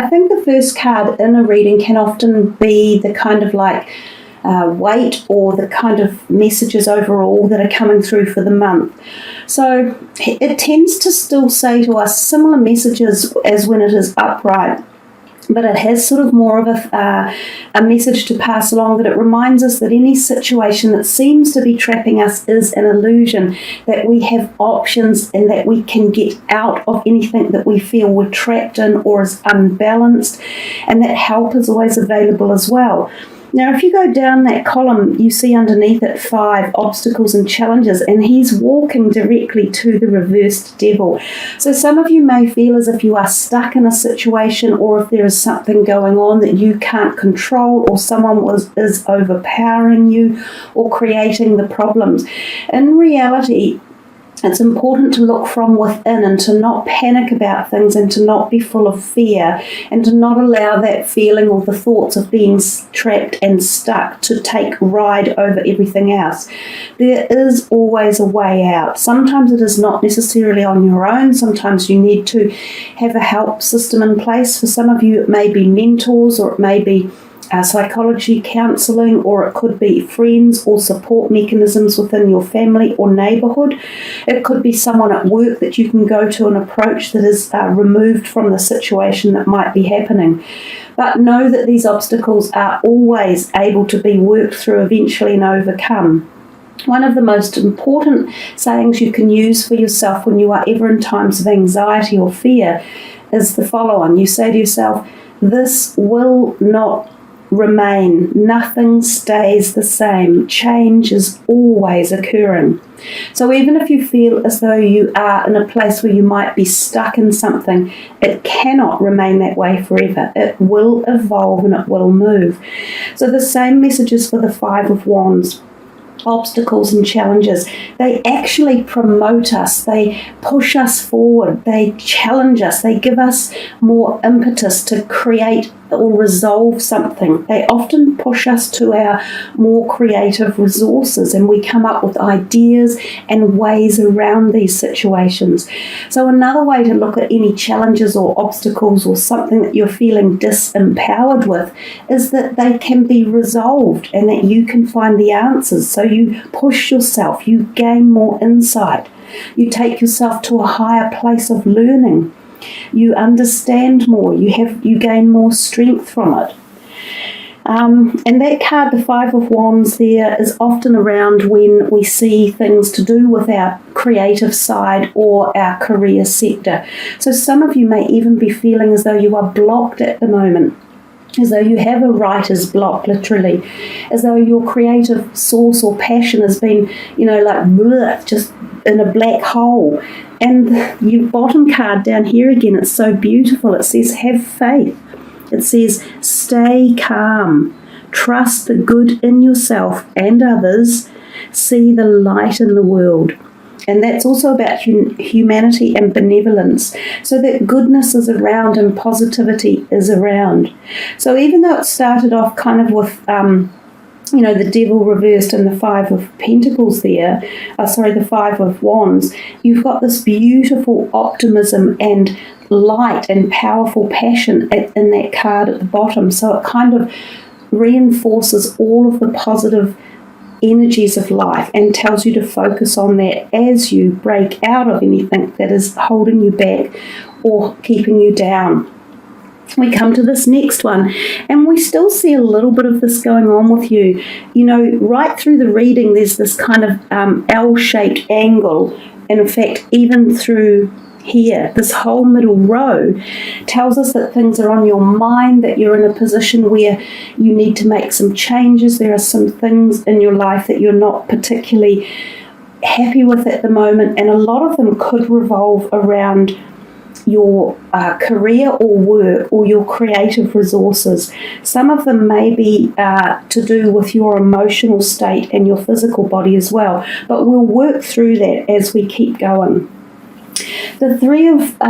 I think the first card in a reading can often be the kind of like weight or the kind of messages overall that are coming through for the month. So it tends to still say to us similar messages as when it is upright, but it has sort of more of a message to pass along, that it reminds us that any situation that seems to be trapping us is an illusion, that we have options and that we can get out of anything that we feel we're trapped in or is unbalanced, and that help is always available as well. Now, if you go down that column, you see underneath it 5 obstacles and challenges, and he's walking directly to the reversed devil. So some of you may feel as if you are stuck in a situation, or if there is something going on that you can't control, or someone is overpowering you or creating the problems. In reality, it's important to look from within and to not panic about things and to not be full of fear and to not allow that feeling or the thoughts of being trapped and stuck to take ride over everything else. There is always a way out. Sometimes it is not necessarily on your own. Sometimes you need to have a help system in place. For some of you, it may be mentors, or it may be psychology, counselling, or it could be friends or support mechanisms within your family or neighbourhood. It could be someone at work that you can go to and approach that is removed from the situation that might be happening. But know that these obstacles are always able to be worked through eventually and overcome. One of the most important sayings you can use for yourself when you are ever in times of anxiety or fear is the following. You say to yourself, "This will not remain. Nothing stays the same. Change is always occurring." So even if you feel as though you are in a place where you might be stuck in something, it cannot remain that way forever. It will evolve and it will move. So the same messages for the 5 of Wands. Obstacles and challenges, they actually promote us, they push us forward, they challenge us, they give us more impetus to create or resolve something. They often push us to our more creative resources, and we come up with ideas and ways around these situations. So another way to look at any challenges or obstacles or something that you're feeling disempowered with is that they can be resolved and that you can find the answers. So you push yourself, you gain more insight, you take yourself to a higher place of learning. You understand more, you gain more strength from it. And that card, the 5 of Wands there, is often around when we see things to do with our creative side or our career sector. So some of you may even be feeling as though you are blocked at the moment, as though you have a writer's block, literally, as though your creative source or passion has been, just in a black hole. And your bottom card down here again, it's so beautiful. It says, have faith. It says, stay calm. Trust the good in yourself and others. See the light in the world. And that's also about humanity and benevolence, so that goodness is around and positivity is around. So even though it started off kind of with the devil reversed and the 5 of Pentacles there, the 5 of Wands, you've got this beautiful optimism and light and powerful passion in that card at the bottom. So it kind of reinforces all of the positive energies of life and tells you to focus on that as you break out of anything that is holding you back or keeping you down. We come to this next one, and we still see a little bit of this going on with you. Right through the reading, there's this kind of L-shaped angle, and in fact, even through here, this whole middle row tells us that things are on your mind, that you're in a position where you need to make some changes. There are some things in your life that you're not particularly happy with at the moment, and a lot of them could revolve around your career or work or your creative resources. Some of them may be to do with your emotional state and your physical body as well, but we'll work through that as we keep going. The Three of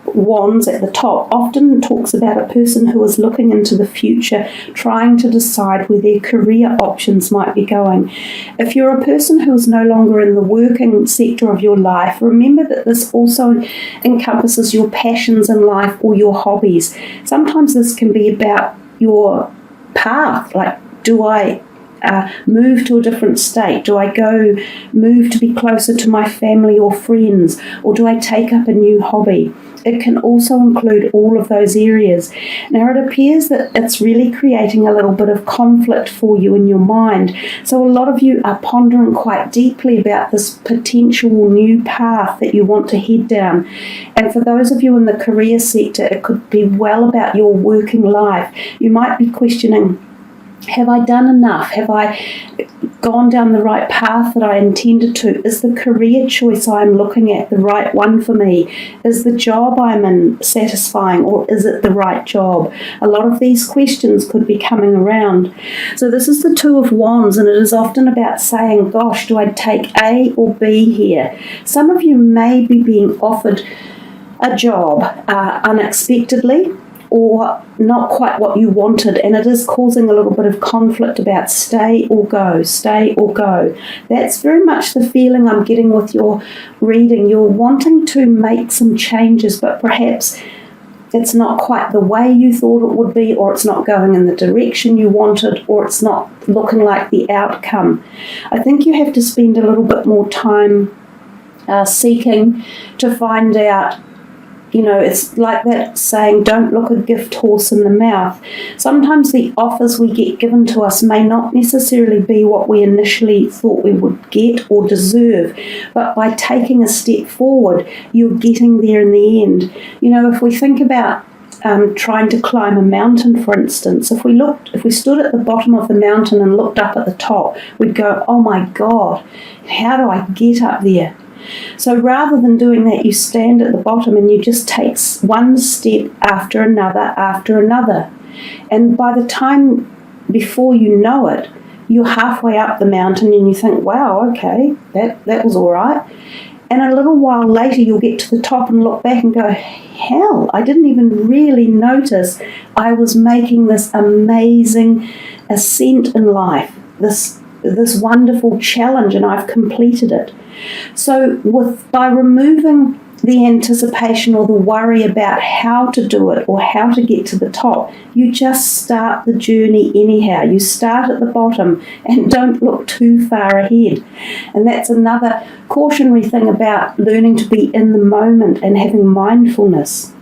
Wands at the top often talks about a person who is looking into the future, trying to decide where their career options might be going. If you're a person who is no longer in the working sector of your life, remember that this also encompasses your passions in life or your hobbies. Sometimes this can be about your path, like, do I move to a different state? Do I go move to be closer to my family or friends? Or do I take up a new hobby? It can also include all of those areas. Now, it appears that it's really creating a little bit of conflict for you in your mind. So a lot of you are pondering quite deeply about this potential new path that you want to head down. And for those of you in the career sector, it could be well about your working life. You might be questioning, have I done enough? Have I gone down the right path that I intended to? Is the career choice I'm looking at the right one for me? Is the job I'm in satisfying, or is it the right job? A lot of these questions could be coming around. So this is the Two of Wands, and it is often about saying, gosh, do I take A or B here? Some of you may be being offered a job unexpectedly, or not quite what you wanted, and it is causing a little bit of conflict about stay or go, stay or go. That's very much the feeling I'm getting with your reading. You're wanting to make some changes, but perhaps it's not quite the way you thought it would be, or it's not going in the direction you wanted, or it's not looking like the outcome. I think you have to spend a little bit more time seeking to find out. You know, it's like that saying, don't look a gift horse in the mouth. Sometimes the offers we get given to us may not necessarily be what we initially thought we would get or deserve, but by taking a step forward, you're getting there in the end. You know, if we think about trying to climb a mountain, for instance, if we stood at the bottom of the mountain and looked up at the top, we'd go, oh my God, how do I get up there? So rather than doing that, you stand at the bottom and you just take one step after another. And by the time before you know it, you're halfway up the mountain and you think, wow, okay, that was all right. And a little while later, you'll get to the top and look back and go, hell, I didn't even really notice I was making this amazing ascent in life, this wonderful challenge, and I've completed it. So by removing the anticipation or the worry about how to do it or how to get to the top, you just start the journey anyhow. You start at the bottom and don't look too far ahead. And that's another cautionary thing about learning to be in the moment and having mindfulness.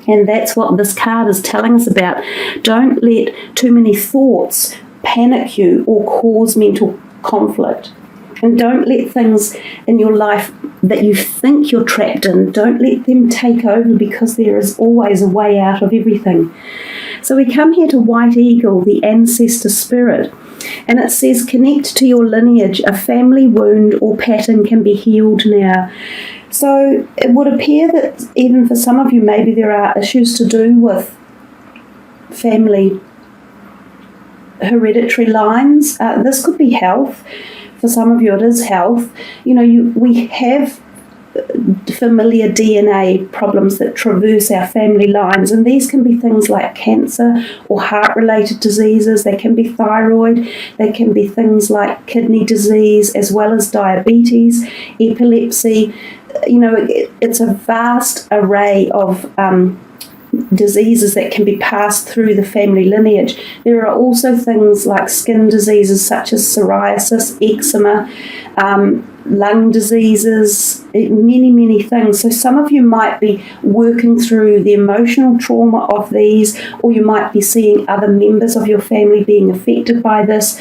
And that's what this card is telling us about. Don't let too many thoughts panic you or cause mental conflict. And don't let things in your life that you think you're trapped in, don't let them take over, because there is always a way out of everything. So we come here to White Eagle, the ancestor spirit, and it says, connect to your lineage. A family wound or pattern can be healed now. So it would appear that even for some of you, maybe there are issues to do with family hereditary lines. This could be health. For some of you, it is health. You know, we have familiar DNA problems that traverse our family lines, and these can be things like cancer or heart-related diseases. They can be thyroid. They can be things like kidney disease, as well as diabetes, epilepsy. You know, it's a vast array of diseases that can be passed through the family lineage. There are also things like skin diseases such as psoriasis, eczema, lung diseases, many things. So some of you might be working through the emotional trauma of these, or you might be seeing other members of your family being affected by this.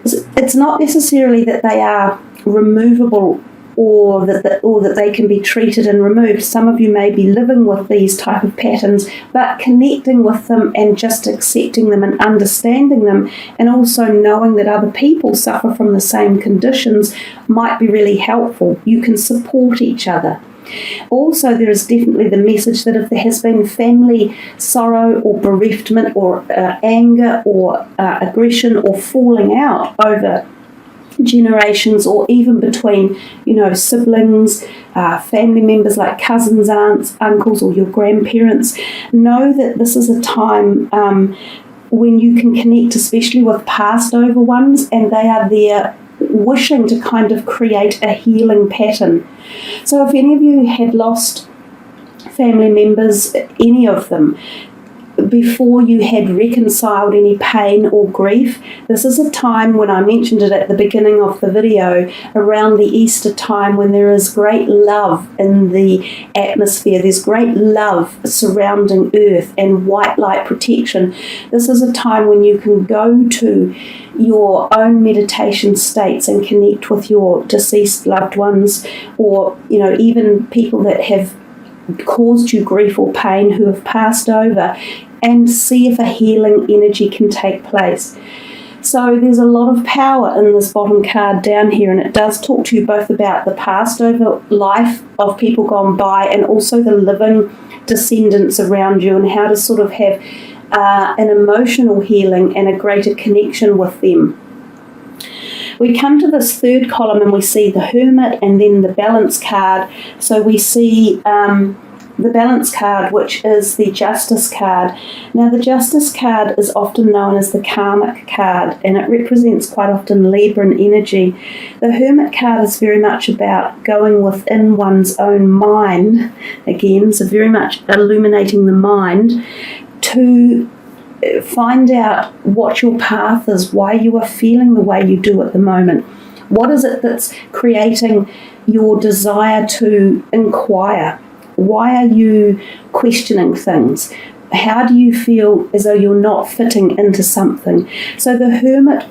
It's not necessarily that they are removable or that they can be treated and removed. Some of you may be living with these type of patterns, but connecting with them and just accepting them and understanding them, and also knowing that other people suffer from the same conditions might be really helpful. You can support each other. Also, there is definitely the message that if there has been family sorrow or bereavement or anger or aggression or falling out over generations, or even between, siblings, family members like cousins, aunts, uncles, or your grandparents. Know that this is a time when you can connect, especially with passed over ones, and they are there wishing to kind of create a healing pattern. So if any of you had lost family members, any of them, before you had reconciled any pain or grief, this is a time, when I mentioned it at the beginning of the video, around the Easter time, when there is great love in the atmosphere. There's great love surrounding earth and white light protection. This is a time when you can go to your own meditation states and connect with your deceased loved ones, or even people that have caused you grief or pain, who have passed over, and see if a healing energy can take place. So there's a lot of power in this bottom card down here, and it does talk to you both about the passed over life of people gone by, and also the living descendants around you, and how to sort of have an emotional healing and a greater connection with them. We come to this third column and we see the Hermit and then the Balance card. So we see the Balance card, which is the Justice card. Now, the Justice card is often known as the Karmic card, and it represents quite often Libran energy. The Hermit card is very much about going within one's own mind, again, so very much illuminating the mind, to find out what your path is, why you are feeling the way you do at the moment. What is it that's creating your desire to inquire? Why are you questioning things? How do you feel as though you're not fitting into something? So the Hermit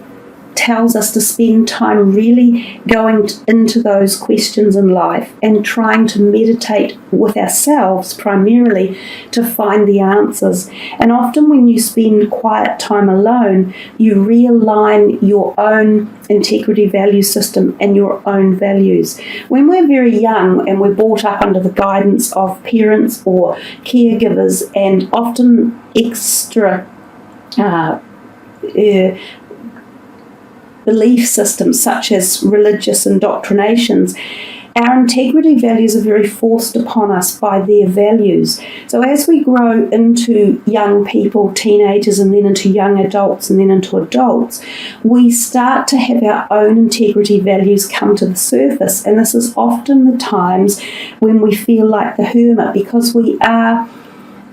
tells us to spend time really going into those questions in life and trying to meditate with ourselves primarily to find the answers. And often when you spend quiet time alone, you realign your own integrity value system and your own values. When we're very young and we're brought up under the guidance of parents or caregivers, and often extra belief systems such as religious indoctrinations, our integrity values are very forced upon us by their values. So as we grow into young people, teenagers, and then into young adults, and then into adults, we start to have our own integrity values come to the surface. And this is often the times when we feel like the Hermit, because we are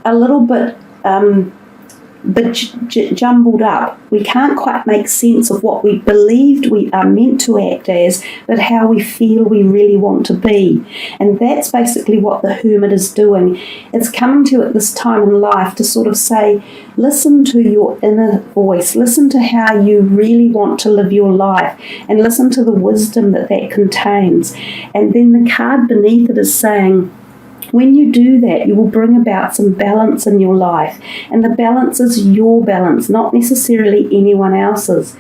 a little bit jumbled up. We can't quite make sense of what we believed we are meant to act as, but how we feel we really want to be. And that's basically what the Hermit is doing. It's coming to you at this time in life to sort of say, listen to your inner voice, listen to how you really want to live your life, and listen to the wisdom that contains. And then the card beneath it is saying, when you do that, you will bring about some balance in your life. And the balance is your balance, not necessarily anyone else's.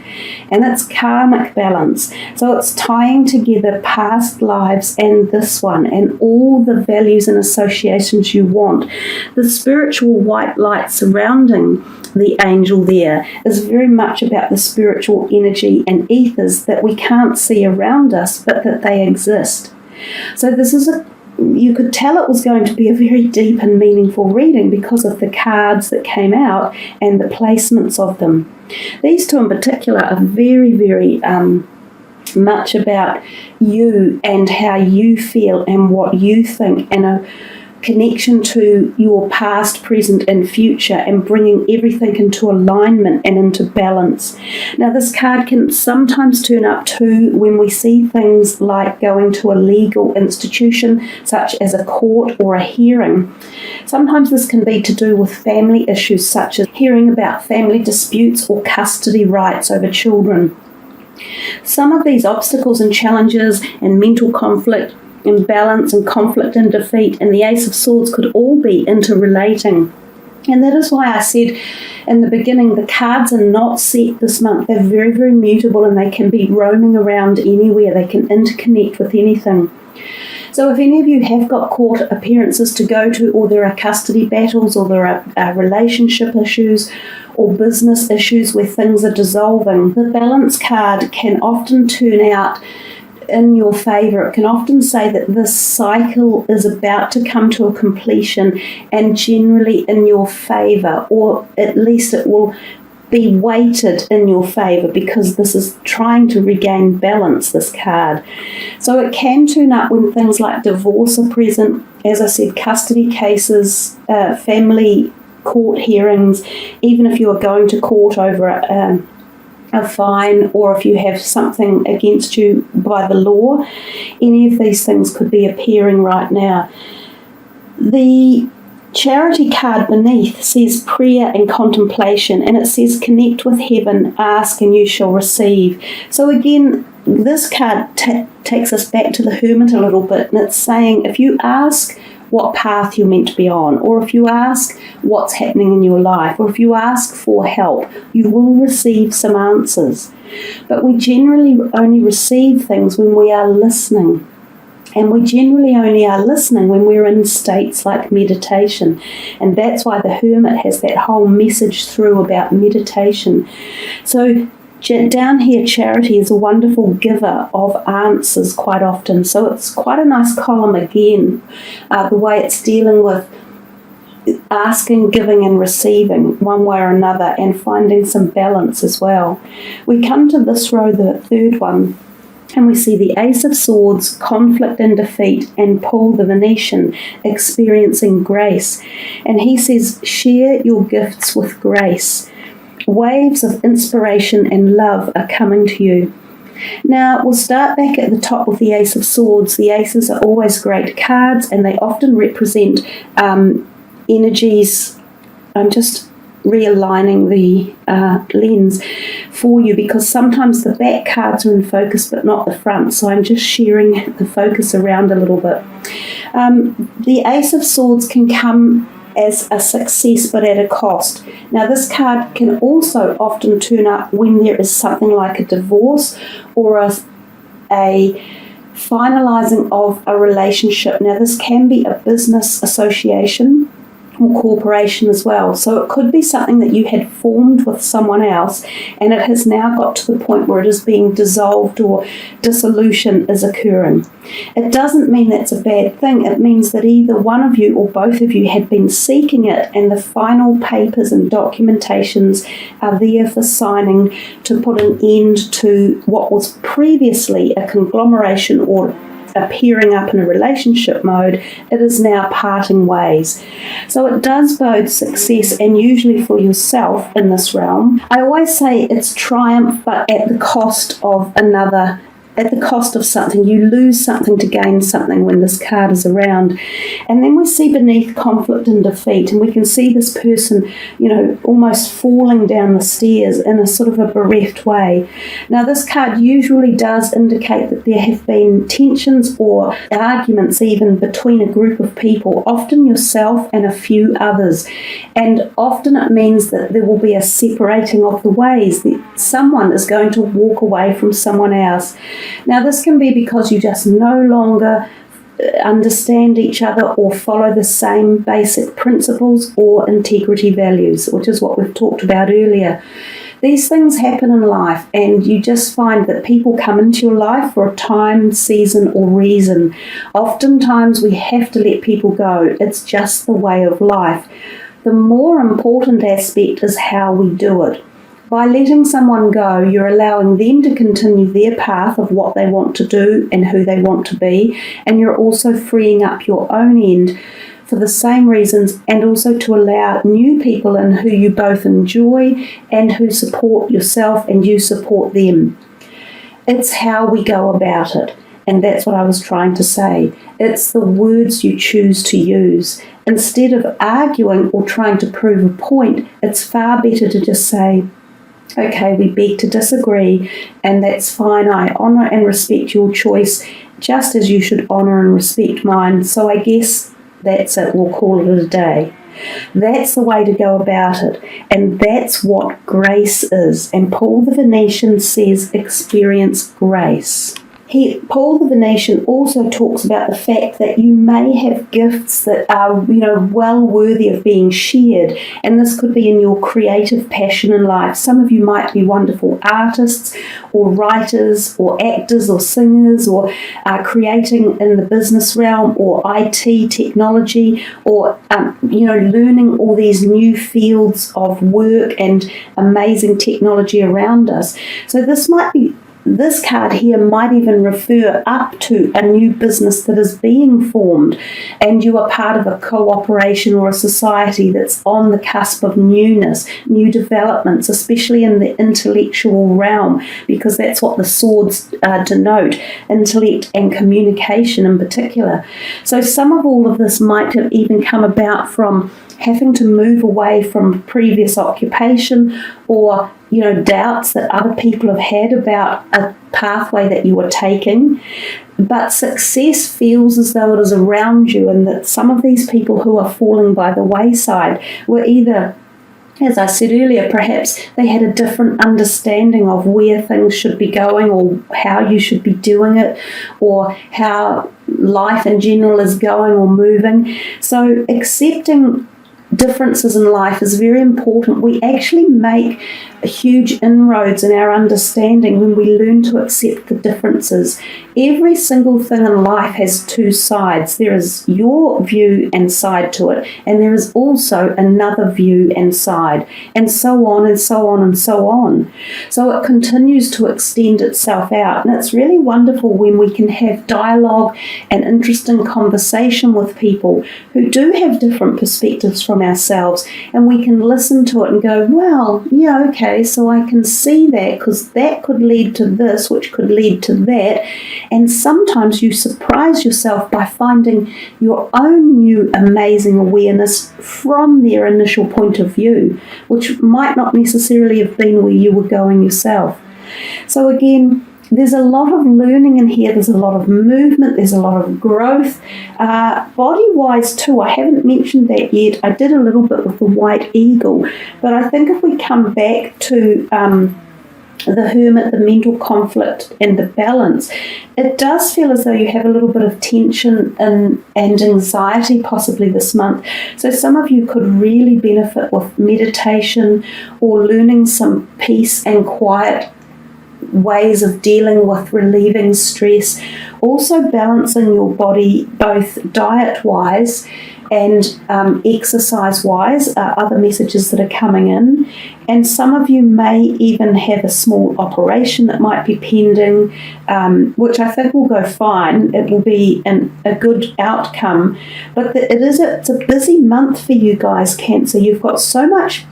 And it's karmic balance. So it's tying together past lives and this one, and all the values and associations you want. The spiritual white light surrounding the angel there is very much about the spiritual energy and ethers that we can't see around us, but that they exist. So this is you could tell it was going to be a very deep and meaningful reading because of the cards that came out and the placements of them. These two in particular are very, very much about you and how you feel and what you think, and a connection to your past, present, and future, and bringing everything into alignment and into balance. Now, this card can sometimes turn up too when we see things like going to a legal institution, such as a court or a hearing. Sometimes this can be to do with family issues, such as hearing about family disputes or custody rights over children. Some of these obstacles and challenges and mental conflict, imbalance and conflict and defeat, and the Ace of Swords could all be interrelating. And that is why I said in the beginning, the cards are not set this month. They're very, very mutable, and they can be roaming around anywhere. They can interconnect with anything. So if any of you have got court appearances to go to, or there are custody battles, or there are relationship issues, or business issues where things are dissolving, the balance card can often turn out in your favour. It can often say that this cycle is about to come to a completion and generally in your favour, or at least it will be weighted in your favour because this is trying to regain balance, this card. So it can turn up when things like divorce are present, as I said, custody cases, family court hearings, even if you are going to court over a fine, or if you have something against you by the law. Any of these things could be appearing right now. The charity card beneath says prayer and contemplation, and it says connect with heaven, ask and you shall receive. So again, this card takes us back to the Hermit a little bit, and it's saying if you ask what path you're meant to be on, or if you ask what's happening in your life, or if you ask for help, you will receive some answers. But we generally only receive things when we are listening. And we generally only are listening when we're in states like meditation. And that's why the Hermit has that whole message through about meditation. So down here, charity is a wonderful giver of answers quite often. So it's quite a nice column again, the way it's dealing with asking, giving and receiving one way or another, and finding some balance as well. We come to this row, the third one, and we see the Ace of Swords, conflict and defeat, and Paul the Venetian experiencing grace. And he says, share your gifts with grace. Waves of inspiration and love are coming to you. Now, we'll start back at the top with the Ace of Swords. The Aces are always great cards, and they often represent energies. I'm just realigning the lens for you because sometimes the back cards are in focus but not the front, so I'm just sharing the focus around a little bit. The Ace of Swords can come as a success but at a cost. Now this card can also often turn up when there is something like a divorce or a finalising of a relationship. Now this can be a business association or corporation as well. So it could be something that you had formed with someone else and it has now got to the point where it is being dissolved or dissolution is occurring. It doesn't mean that's a bad thing. It means that either one of you or both of you had been seeking it and the final papers and documentations are there for signing to put an end to what was previously a conglomeration or appearing up in a relationship mode. It is now parting ways. So it does bode success, and usually for yourself in this realm. I always say it's triumph, but at the cost of another, at the cost of something. You lose something to gain something when this card is around. And then we see beneath conflict and defeat, and we can see this person, almost falling down the stairs in a sort of a bereft way. Now this card usually does indicate that there have been tensions or arguments even between a group of people, often yourself and a few others. And often it means that there will be a separating of the ways, that someone is going to walk away from someone else. Now this can be because you just no longer understand each other or follow the same basic principles or integrity values, which is what we've talked about earlier. These things happen in life, and you just find that people come into your life for a time, season or reason. Oftentimes we have to let people go. It's just the way of life. The more important aspect is how we do it. By letting someone go, you're allowing them to continue their path of what they want to do and who they want to be, and you're also freeing up your own end for the same reasons, and also to allow new people in who you both enjoy and who support yourself and you support them. It's how we go about it, and that's what I was trying to say. It's the words you choose to use. Instead of arguing or trying to prove a point, it's far better to just say, okay, we beg to disagree, and that's fine. I honour and respect your choice just as you should honour and respect mine. So I guess that's it. We'll call it a day. That's the way to go about it, and that's what grace is. And Paul the Venetian says, experience grace. Paul the Venetian also talks about the fact that you may have gifts that are, well worthy of being shared, and this could be in your creative passion in life. Some of you might be wonderful artists or writers or actors or singers, or creating in the business realm or IT technology, or learning all these new fields of work and amazing technology around us. So this card here might even refer up to a new business that is being formed, and you are part of a cooperation or a society that's on the cusp of newness, new developments, especially in the intellectual realm, because that's what the swords denote, intellect and communication in particular. So some of all of this might have even come about from having to move away from previous occupation, or doubts that other people have had about a pathway that you are taking. But success feels as though it is around you, and that some of these people who are falling by the wayside were either, as I said earlier, perhaps they had a different understanding of where things should be going, or how you should be doing it, or how life in general is going or moving. So accepting differences in life is very important. We actually make huge inroads in our understanding when we learn to accept the differences. Every single thing in life has two sides. There is your view and side to it, and there is also another view and side, and so on and so on and so on. So it continues to extend itself out, and it's really wonderful when we can have dialogue and interesting conversation with people who do have different perspectives from ourselves, and we can listen to it and go, well, yeah, okay, so I can see that, because that could lead to this, which could lead to that. And sometimes you surprise yourself by finding your own new amazing awareness from their initial point of view, which might not necessarily have been where you were going yourself. So again, there's a lot of learning in here, there's a lot of movement, there's a lot of growth. Body-wise too, I haven't mentioned that yet. I did a little bit with the White Eagle, but I think if we come back to the Hermit, the mental conflict and the balance, it does feel as though you have a little bit of tension and anxiety possibly this month. So some of you could really benefit with meditation or learning some peace and quiet ways of dealing with relieving stress, also balancing your body both diet-wise and exercise-wise, other messages that are coming in. And some of you may even have a small operation that might be pending, which I think will go fine. It will be a good outcome. But it's a busy month for you guys, Cancer. You've got so much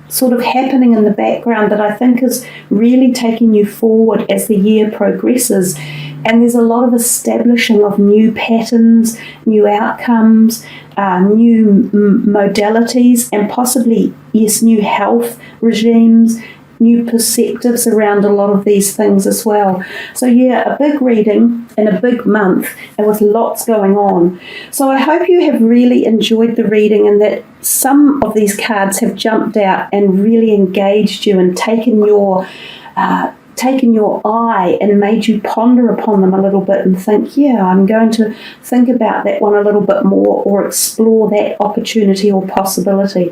sort of happening in the background that I think is really taking you forward as the year progresses. And there's a lot of establishing of new patterns, new outcomes, new modalities, and possibly, yes, new health regimes, new perspectives around a lot of these things as well. So yeah, a big reading in a big month and with lots going on. So I hope you have really enjoyed the reading, and that some of these cards have jumped out and really engaged you and taken your eye and made you ponder upon them a little bit and think, yeah, I'm going to think about that one a little bit more, or explore that opportunity or possibility.